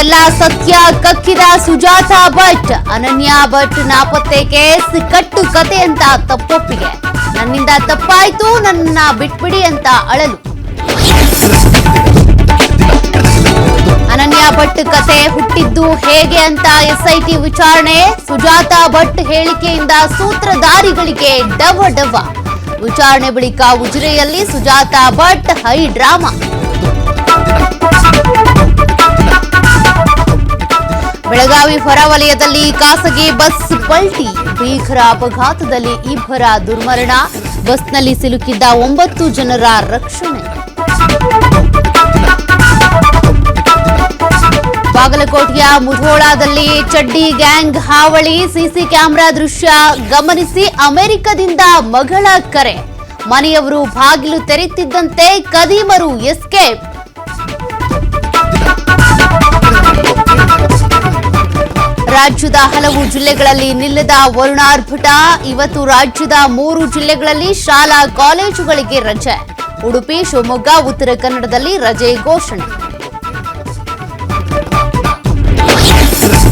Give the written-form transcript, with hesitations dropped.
ಎಲ್ಲ ಸತ್ಯ ಕಕ್ಕಿದ ಸುಜಾತಾ ಭಟ್. ಅನನ್ಯ ಭಟ್ ನಾಪತ್ತೆ ಕೇಸ್ ಕಟ್ಟು ಕತೆ ಅಂತ ತಪ್ಪೊಪ್ಪಿಗೆ. ನನ್ನಿಂದ ತಪ್ಪಾಯ್ತು, ನನ್ನ ಬಿಟ್ಬಿಡಿ ಅಂತ ಅಳಲು. ಅನನ್ಯ ಭಟ್ ಕತೆ ಹುಟ್ಟಿದ್ದು ಹೇಗೆ ಅಂತ ಎಸ್ಐಟಿ ವಿಚಾರಣೆ. ಸುಜಾತಾ ಭಟ್ ಹೇಳಿಕೆಯಿಂದ ಸೂತ್ರಧಾರಿಗಳಿಗೆ ಡವ. ವಿಚಾರಣೆ ಬಳಿಕ ಉಜಿರೆಯಲ್ಲಿ ಸುಜಾತಾ ಭಟ್ ಹೈ ಡ್ರಾಮಾ. ಬೆಳಗಾವಿ ಹೊರವಲಯದಲ್ಲಿ ಖಾಸಗಿ ಬಸ್ ಪಲ್ಟಿ. ಭೀಕರ ಅಪಘಾತದಲ್ಲಿ ಇಬ್ಬರ ದುರ್ಮರಣ. ಬಸ್ನಲ್ಲಿ ಸಿಲುಕಿದ್ದ 9 ಜನರ ರಕ್ಷಣೆ. ಬಾಗಲಕೋಟೆಯ ಮುಧೋಳದಲ್ಲಿ ಚಡ್ಡಿ ಗ್ಯಾಂಗ್ ಹಾವಳಿ. ಸಿಸಿ ಕ್ಯಾಮೆರಾ ದೃಶ್ಯ ಗಮನಿಸಿ ಅಮೆರಿಕದಿಂದ ಮಗಳ ಕರೆ. ಮನೆಯವರು ಬಾಗಿಲು ತೆರೆಯುತ್ತಿದ್ದಂತೆ ಕದೀಮರು ಎಸ್ಕೇಪ್. ರಾಜ್ಯದ ಹಲವು ಜಿಲ್ಲೆಗಳಲ್ಲಿ ನಿಲ್ಲದ ವರುಣಾರ್ಭಟ. ಇವತ್ತು ರಾಜ್ಯದ 3 ಜಿಲ್ಲೆಗಳಲ್ಲಿ ಶಾಲಾ ಕಾಲೇಜುಗಳಿಗೆ ರಜೆ. ಉಡುಪಿ, ಶಿವಮೊಗ್ಗ, ಉತ್ತರ ಕನ್ನಡದಲ್ಲಿ ರಜೆ ಘೋಷಣೆ.